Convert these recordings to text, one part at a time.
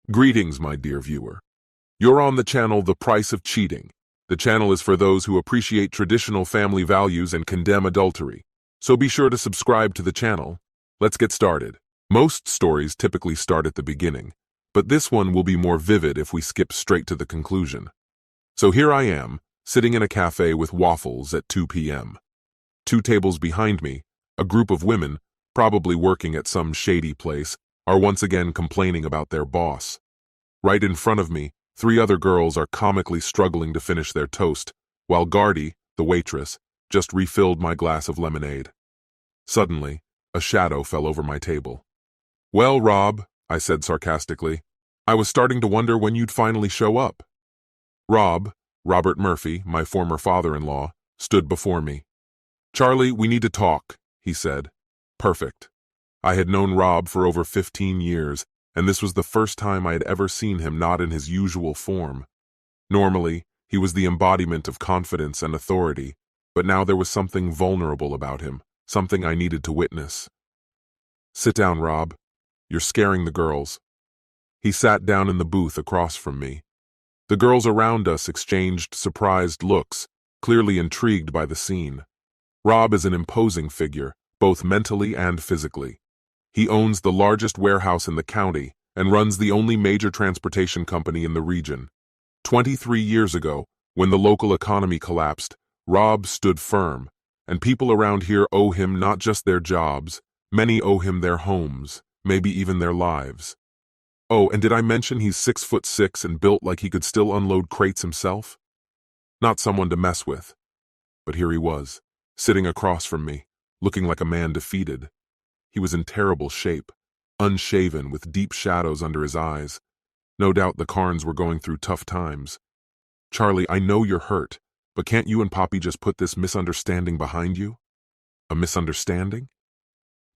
Greetings, my dear viewer. You're on the channel The Price of Cheating. The channel is for those who appreciate traditional family values and condemn adultery. So be sure to subscribe to the channel. Let's get started. Most stories typically start at the beginning, but this one will be more vivid if we skip straight to the conclusion. So here I am, sitting in a cafe with waffles at 2 p.m. 2 tables behind me, a group of women, probably working at some shady place, are once again complaining about their boss. Right in front of me, 3 other girls are comically struggling to finish their toast, while Gardy, the waitress, just refilled my glass of lemonade. Suddenly, a shadow fell over my table. "Well, Rob," I said sarcastically, "I was starting to wonder when you'd finally show up." Robert Murphy, my former father-in-law, stood before me. "Charlie, we need to talk," he said. Perfect. I had known Rob for over 15 years, and this was the first time I had ever seen him not in his usual form. Normally, he was the embodiment of confidence and authority, but now there was something vulnerable about him, something I needed to witness. "Sit down, Rob. You're scaring the girls." He sat down in the booth across from me. The girls around us exchanged surprised looks, clearly intrigued by the scene. Rob is an imposing figure, both mentally and physically. He owns the largest warehouse in the county and runs the only major transportation company in the region. 23 years ago, when the local economy collapsed, Rob stood firm, and people around here owe him not just their jobs, many owe him their homes, maybe even their lives. Oh, and did I mention he's 6'6" and built like he could still unload crates himself? Not someone to mess with. But here he was, sitting across from me, looking like a man defeated. He was in terrible shape, unshaven with deep shadows under his eyes. No doubt the Carnes were going through tough times. "Charlie, I know you're hurt, but can't you and Poppy just put this misunderstanding behind you?" A misunderstanding?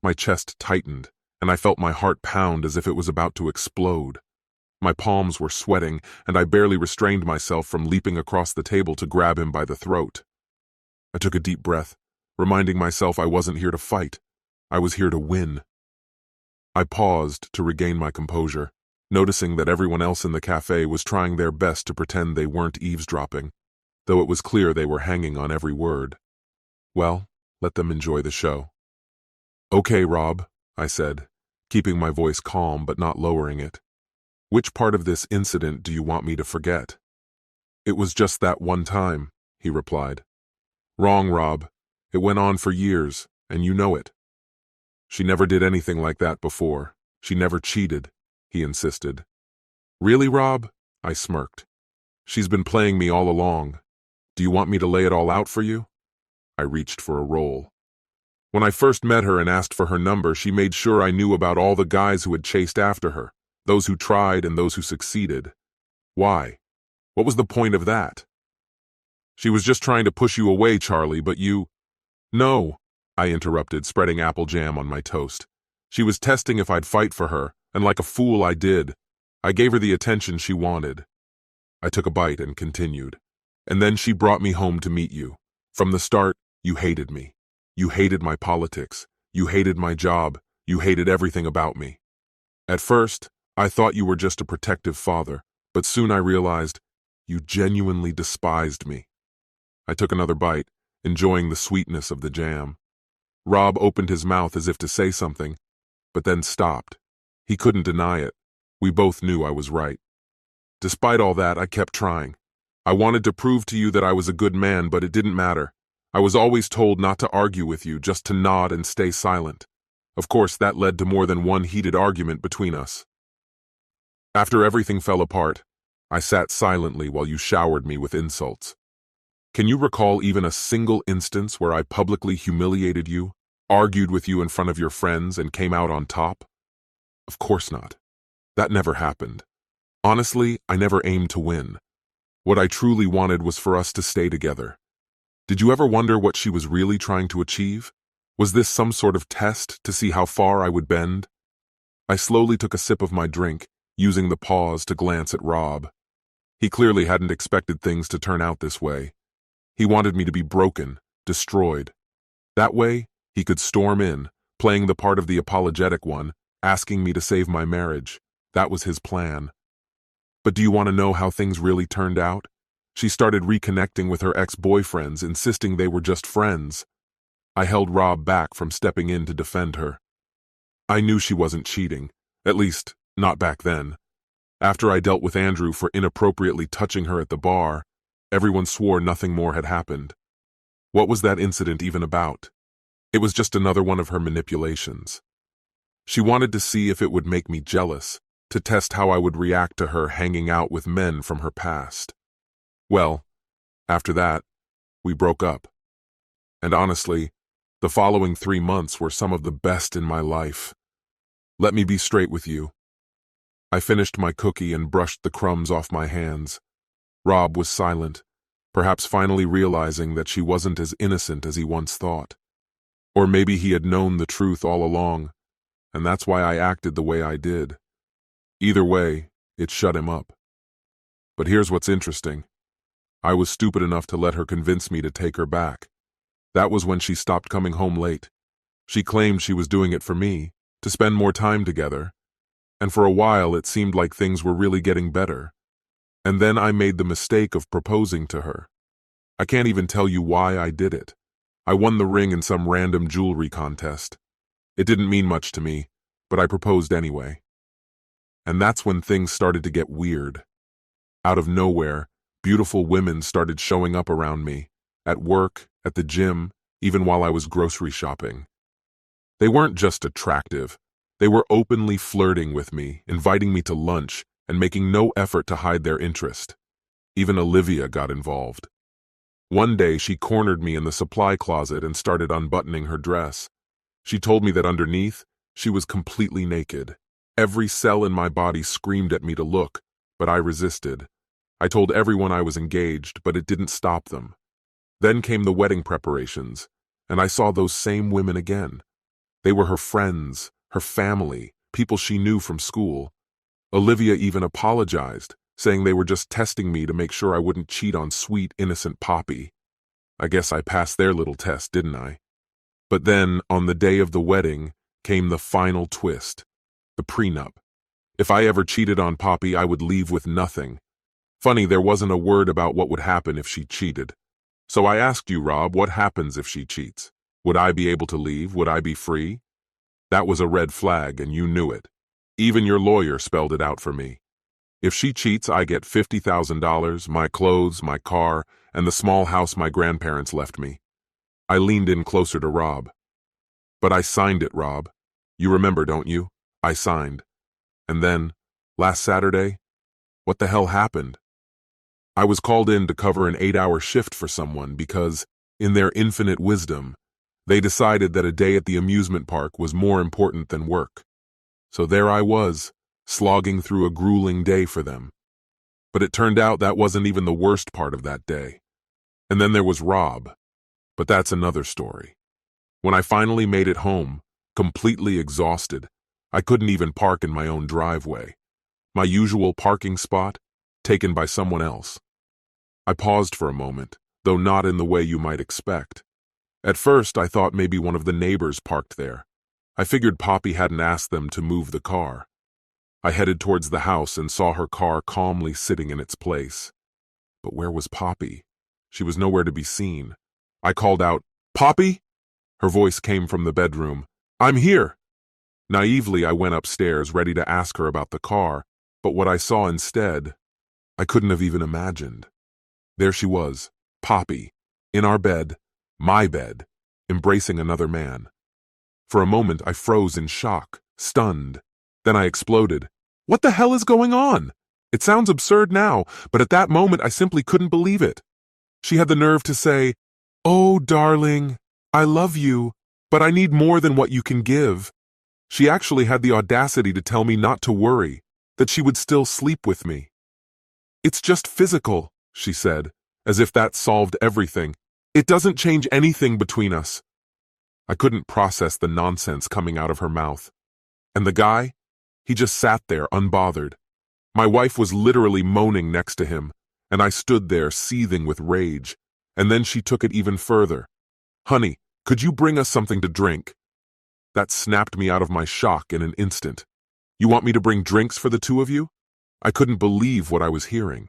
My chest tightened, and I felt my heart pound as if it was about to explode. My palms were sweating, and I barely restrained myself from leaping across the table to grab him by the throat. I took a deep breath, reminding myself I wasn't here to fight. I was here to win. I paused to regain my composure, noticing that everyone else in the cafe was trying their best to pretend they weren't eavesdropping, though it was clear they were hanging on every word. Well, let them enjoy the show. "Okay, Rob," I said, keeping my voice calm but not lowering it. "Which part of this incident do you want me to forget?" "It was just that one time," he replied. "Wrong, Rob. It went on for years, and you know it." "She never did anything like that before. She never cheated," he insisted. "Really, Rob?" I smirked. "She's been playing me all along. Do you want me to lay it all out for you?" I reached for a roll. "When I first met her and asked for her number, she made sure I knew about all the guys who had chased after her, those who tried and those who succeeded. Why? What was the point of that?" "She was just trying to push you away, Charlie, but you—" "No," I interrupted, spreading apple jam on my toast. "She was testing if I'd fight for her, and like a fool I did. I gave her the attention she wanted." I took a bite and continued. "And then she brought me home to meet you. From the start, you hated me. You hated my politics. You hated my job. You hated everything about me. At first, I thought you were just a protective father, but soon I realized you genuinely despised me." I took another bite, enjoying the sweetness of the jam. Rob opened his mouth as if to say something, but then stopped. He couldn't deny it. We both knew I was right. "Despite all that, I kept trying. I wanted to prove to you that I was a good man, but it didn't matter. I was always told not to argue with you, just to nod and stay silent. Of course, that led to more than one heated argument between us. After everything fell apart, I sat silently while you showered me with insults. Can you recall even a single instance where I publicly humiliated you, argued with you in front of your friends, and came out on top? Of course not. That never happened. Honestly, I never aimed to win. What I truly wanted was for us to stay together. Did you ever wonder what she was really trying to achieve? Was this some sort of test to see how far I would bend?" I slowly took a sip of my drink, using the pause to glance at Rob. He clearly hadn't expected things to turn out this way. He wanted me to be broken, destroyed. That way, he could storm in, playing the part of the apologetic one, asking me to save my marriage. That was his plan. But do you want to know how things really turned out? She started reconnecting with her ex-boyfriends, insisting they were just friends. I held Rob back from stepping in to defend her. I knew she wasn't cheating, at least, not back then. After I dealt with Andrew for inappropriately touching her at the bar, everyone swore nothing more had happened. What was that incident even about? It was just another one of her manipulations. She wanted to see if it would make me jealous, to test how I would react to her hanging out with men from her past. Well, after that, we broke up. And honestly, the following 3 months were some of the best in my life. Let me be straight with you. I finished my cookie and brushed the crumbs off my hands. Rob was silent, perhaps finally realizing that she wasn't as innocent as he once thought. Or maybe he had known the truth all along, and that's why I acted the way I did. Either way, it shut him up. But here's what's interesting. I was stupid enough to let her convince me to take her back. That was when she stopped coming home late. She claimed she was doing it for me, to spend more time together. And for a while it seemed like things were really getting better. And then I made the mistake of proposing to her. I can't even tell you why I did it. I won the ring in some random jewelry contest. It didn't mean much to me, but I proposed anyway. And that's when things started to get weird. Out of nowhere, beautiful women started showing up around me, at work, at the gym, even while I was grocery shopping. They weren't just attractive. They were openly flirting with me, inviting me to lunch, and making no effort to hide their interest. Even Olivia got involved. One day she cornered me in the supply closet and started unbuttoning her dress. She told me that underneath, she was completely naked. Every cell in my body screamed at me to look, but I resisted. I told everyone I was engaged, but it didn't stop them. Then came the wedding preparations, and I saw those same women again. They were her friends, her family, people she knew from school. Olivia even apologized, saying they were just testing me to make sure I wouldn't cheat on sweet, innocent Poppy. I guess I passed their little test, didn't I? But then, on the day of the wedding, came the final twist, the prenup. If I ever cheated on Poppy, I would leave with nothing. Funny, there wasn't a word about what would happen if she cheated. So I asked you, Rob, what happens if she cheats? Would I be able to leave? Would I be free? That was a red flag, and you knew it. Even your lawyer spelled it out for me. If she cheats, I get $50,000, my clothes, my car, and the small house my grandparents left me. I leaned in closer to Rob. But I signed it, Rob. You remember, don't you? I signed. And then, last Saturday, what the hell happened? I was called in to cover an 8-hour shift for someone because, in their infinite wisdom, they decided that a day at the amusement park was more important than work. So there I was, slogging through a grueling day for them. But it turned out that wasn't even the worst part of that day. And then there was Rob. But that's another story. When I finally made it home, completely exhausted, I couldn't even park in my own driveway. My usual parking spot, taken by someone else. I paused for a moment, though not in the way you might expect. At first, I thought maybe one of the neighbors parked there. I figured Poppy hadn't asked them to move the car. I headed towards the house and saw her car calmly sitting in its place. But where was Poppy? She was nowhere to be seen. I called out, "Poppy?" Her voice came from the bedroom. "I'm here." Naively, I went upstairs, ready to ask her about the car, but what I saw instead, I couldn't have even imagined. There she was, Poppy, in our bed, my bed, embracing another man. For a moment, I froze in shock, stunned. Then I exploded. What the hell is going on? It sounds absurd now, but at that moment, I simply couldn't believe it. She had the nerve to say, "Oh, darling, I love you, but I need more than what you can give." She actually had the audacity to tell me not to worry, that she would still sleep with me. "It's just physical," she said, as if that solved everything. "It doesn't change anything between us." I couldn't process the nonsense coming out of her mouth. And the guy? He just sat there, unbothered. My wife was literally moaning next to him, and I stood there seething with rage. And then she took it even further. "Honey, could you bring us something to drink?" That snapped me out of my shock in an instant. "You want me to bring drinks for the two of you?" I couldn't believe what I was hearing.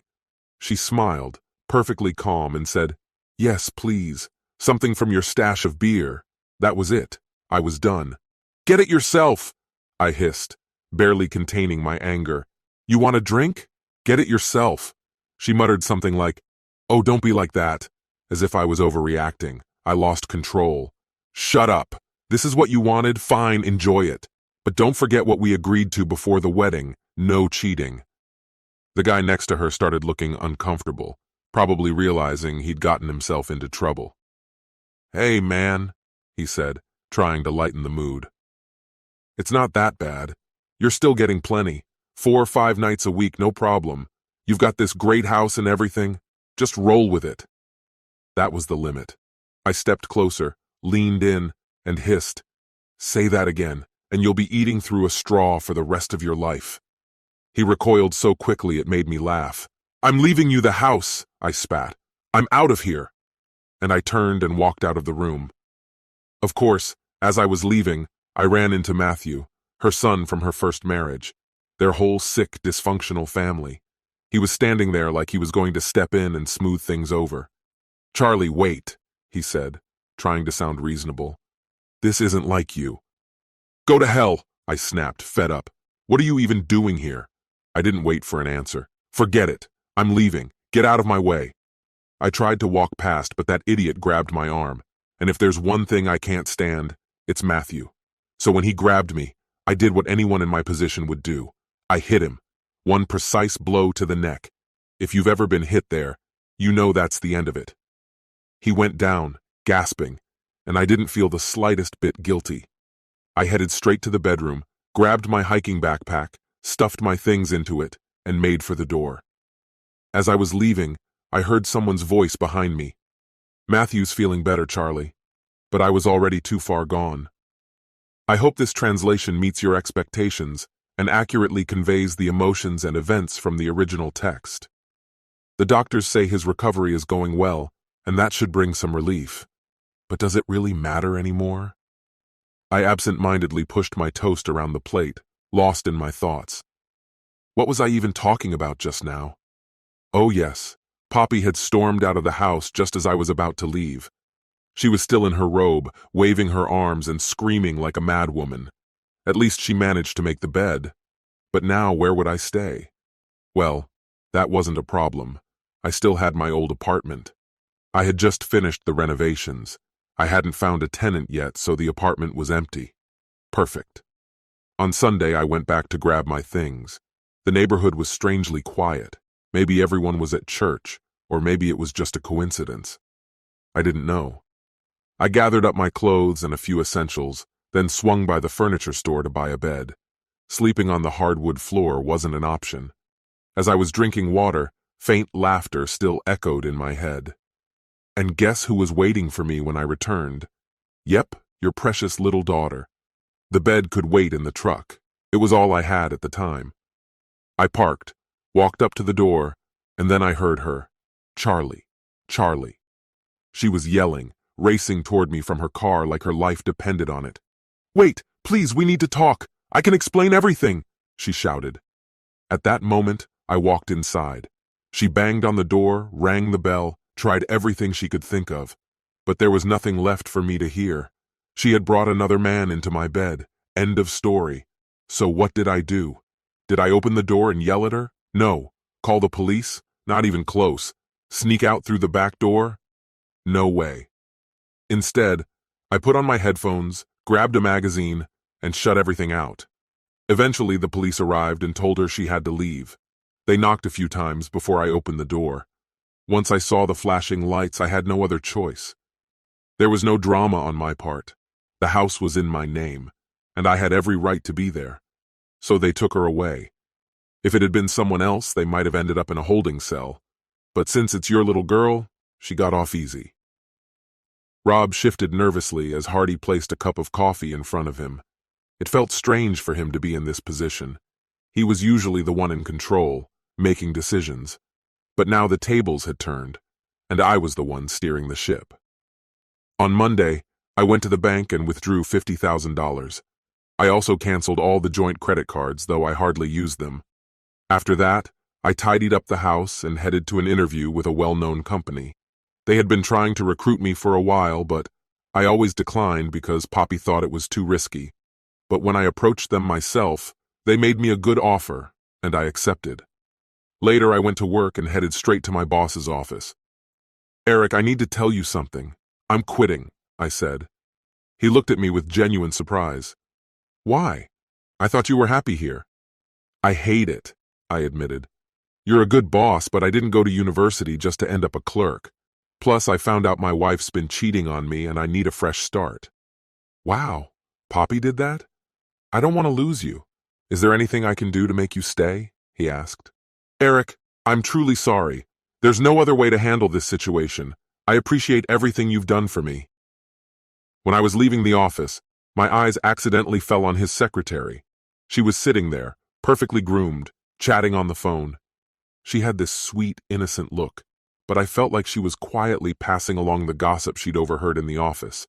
She smiled, perfectly calm, and said, "Yes, please. Something from your stash of beer." That was it. I was done. "Get it yourself," I hissed, barely containing my anger. "You want a drink? Get it yourself." She muttered something like, "Oh, don't be like that," as if I was overreacting. I lost control. "Shut up. This is what you wanted? Fine, enjoy it. But don't forget what we agreed to before the wedding. No cheating." The guy next to her started looking uncomfortable, probably realizing he'd gotten himself into trouble. "Hey, man," he said, trying to lighten the mood. "It's not that bad. You're still getting plenty. 4 or 5 nights a week, no problem. You've got this great house and everything. Just roll with it." That was the limit. I stepped closer, leaned in, and hissed, "Say that again, and you'll be eating through a straw for the rest of your life." He recoiled so quickly it made me laugh. "I'm leaving you the house," I spat. "I'm out of here." And I turned and walked out of the room. Of course, as I was leaving, I ran into Matthew, her son from her first marriage, their whole sick, dysfunctional family. He was standing there like he was going to step in and smooth things over. "Charlie, wait," he said, trying to sound reasonable. "This isn't like you." "Go to hell," I snapped, fed up. "What are you even doing here?" I didn't wait for an answer. "Forget it. I'm leaving. Get out of my way." I tried to walk past, but that idiot grabbed my arm. And if there's one thing I can't stand, it's Matthew. So when he grabbed me, I did what anyone in my position would do. I hit him. One precise blow to the neck. If you've ever been hit there, you know that's the end of it. He went down, gasping, and I didn't feel the slightest bit guilty. I headed straight to the bedroom, grabbed my hiking backpack, stuffed my things into it, and made for the door. As I was leaving, I heard someone's voice behind me. "Matthew's feeling better, Charlie." But I was already too far gone. I hope this translation meets your expectations and accurately conveys the emotions and events from the original text. The doctors say his recovery is going well, and that should bring some relief. But does it really matter anymore? I absent-mindedly pushed my toast around the plate, lost in my thoughts. What was I even talking about just now? Oh yes, Poppy had stormed out of the house just as I was about to leave. She was still in her robe, waving her arms and screaming like a madwoman. At least she managed to make the bed. But now where would I stay? Well, that wasn't a problem. I still had my old apartment. I had just finished the renovations. I hadn't found a tenant yet, so the apartment was empty. Perfect. On Sunday, I went back to grab my things. The neighborhood was strangely quiet. Maybe everyone was at church, or maybe it was just a coincidence. I didn't know. I gathered up my clothes and a few essentials, then swung by the furniture store to buy a bed. Sleeping on the hardwood floor wasn't an option. As I was drinking water, faint laughter still echoed in my head. And guess who was waiting for me when I returned? Yep, your precious little daughter. The bed could wait in the truck. It was all I had at the time. I parked, walked up to the door, and then I heard her. "Charlie, Charlie." She was yelling, racing toward me from her car like her life depended on it. "Wait, please, we need to talk. I can explain everything," she shouted. At that moment, I walked inside. She banged on the door, rang the bell, tried everything she could think of. But there was nothing left for me to hear. She had brought another man into my bed. End of story. So what did I do? Did I open the door and yell at her? No. Call the police? Not even close. Sneak out through the back door? No way. Instead, I put on my headphones, grabbed a magazine, and shut everything out. Eventually, the police arrived and told her she had to leave. They knocked a few times before I opened the door. Once I saw the flashing lights, I had no other choice. There was no drama on my part. The house was in my name, and I had every right to be there. So they took her away. If it had been someone else, they might have ended up in a holding cell. But since it's your little girl, she got off easy. Rob shifted nervously as Hardy placed a cup of coffee in front of him. It felt strange for him to be in this position. He was usually the one in control, making decisions. But now the tables had turned, and I was the one steering the ship. On Monday, I went to the bank and withdrew $50,000. I also canceled all the joint credit cards, though I hardly used them. After that, I tidied up the house and headed to an interview with a well-known company. They had been trying to recruit me for a while, but I always declined because Poppy thought it was too risky. But when I approached them myself, they made me a good offer, and I accepted. Later, I went to work and headed straight to my boss's office. "Eric, I need to tell you something. I'm quitting," I said. He looked at me with genuine surprise. "Why? I thought you were happy here." "I hate it," I admitted. "You're a good boss, but I didn't go to university just to end up a clerk. Plus, I found out my wife's been cheating on me and I need a fresh start." "Wow, Poppy did that? I don't want to lose you. Is there anything I can do to make you stay?" he asked. "Eric, I'm truly sorry. There's no other way to handle this situation. I appreciate everything you've done for me." When I was leaving the office, my eyes accidentally fell on his secretary. She was sitting there, perfectly groomed, chatting on the phone. She had this sweet, innocent look, but I felt like she was quietly passing along the gossip she'd overheard in the office.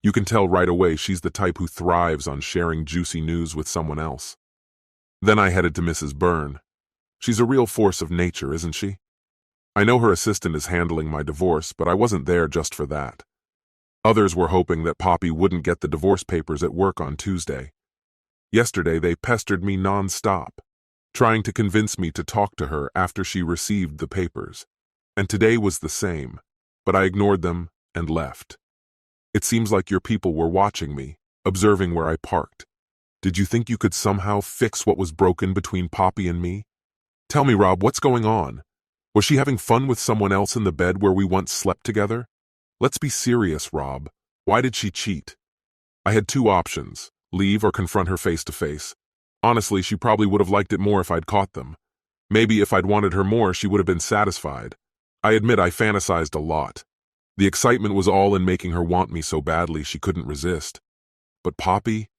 You can tell right away she's the type who thrives on sharing juicy news with someone else. Then I headed to Mrs. Byrne. She's a real force of nature, isn't she? I know her assistant is handling my divorce, but I wasn't there just for that. Others were hoping that Poppy wouldn't get the divorce papers at work on Tuesday. Yesterday, they pestered me non-stop, trying to convince me to talk to her after she received the papers. And today was the same, but I ignored them and left. "It seems like your people were watching me, observing where I parked. Did you think you could somehow fix what was broken between Poppy and me? Tell me, Rob, what's going on? Was she having fun with someone else in the bed where we once slept together? Let's be serious, Rob. Why did she cheat?" I had two options, leave or confront her face to face. Honestly, she probably would have liked it more if I'd caught them. Maybe if I'd wanted her more, she would have been satisfied. I admit I fantasized a lot. The excitement was all in making her want me so badly she couldn't resist. But Poppy?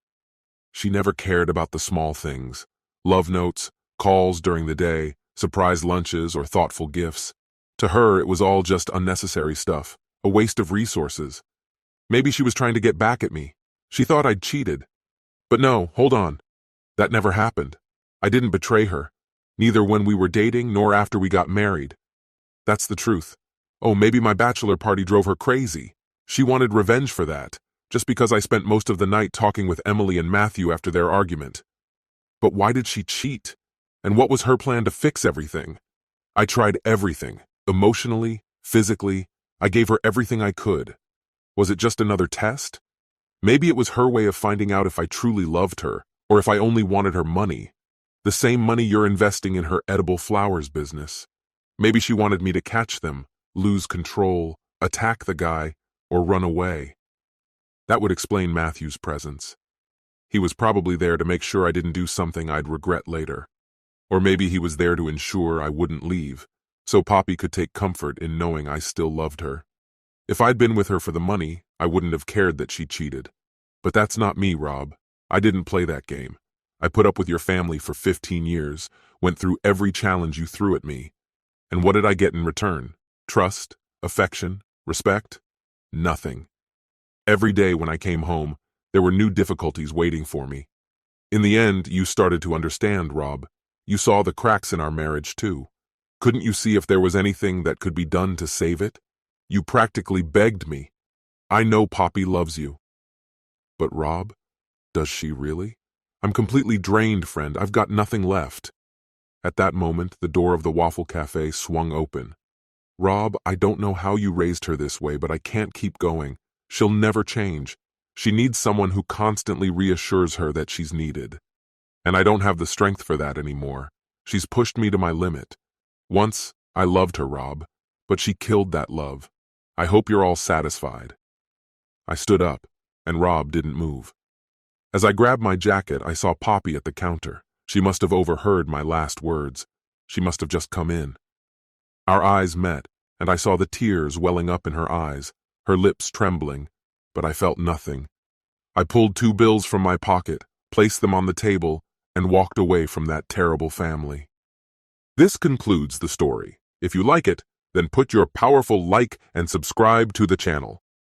She never cared about the small things. Love notes, calls during the day, surprise lunches, or thoughtful gifts. To her, it was all just unnecessary stuff, a waste of resources. Maybe she was trying to get back at me. She thought I'd cheated. But no, hold on. That never happened. I didn't betray her, neither when we were dating nor after we got married. That's the truth. Oh, maybe my bachelor party drove her crazy. She wanted revenge for that, just because I spent most of the night talking with Emily and Matthew after their argument. But why did she cheat? And what was her plan to fix everything? I tried everything, emotionally, physically. I gave her everything I could. Was it just another test? Maybe it was her way of finding out if I truly loved her, or if I only wanted her money. The same money you're investing in her edible flowers business. Maybe she wanted me to catch them, lose control, attack the guy, or run away. That would explain Matthew's presence. He was probably there to make sure I didn't do something I'd regret later. Or maybe he was there to ensure I wouldn't leave, so Poppy could take comfort in knowing I still loved her. If I'd been with her for the money, I wouldn't have cared that she cheated. But that's not me, Rob. I didn't play that game. I put up with your family for 15 years, went through every challenge you threw at me. And what did I get in return? Trust? Affection? Respect? Nothing. Every day when I came home, there were new difficulties waiting for me. In the end, you started to understand, Rob. You saw the cracks in our marriage, too. Couldn't you see if there was anything that could be done to save it? You practically begged me. I know Poppy loves you. But Rob, does she really? I'm completely drained, friend. I've got nothing left. At that moment, the door of the Waffle Cafe swung open. Rob, I don't know how you raised her this way, but I can't keep going. She'll never change. She needs someone who constantly reassures her that she's needed. And I don't have the strength for that anymore. She's pushed me to my limit. Once, I loved her, Rob, but she killed that love. I hope you're all satisfied. I stood up, and Rob didn't move. As I grabbed my jacket, I saw Poppy at the counter. She must have overheard my last words. She must have just come in. Our eyes met, and I saw the tears welling up in her eyes, her lips trembling, but I felt nothing. I pulled 2 bills from my pocket, placed them on the table, and walked away from that terrible family. This concludes the story. If you like it, then put your powerful like and subscribe to the channel.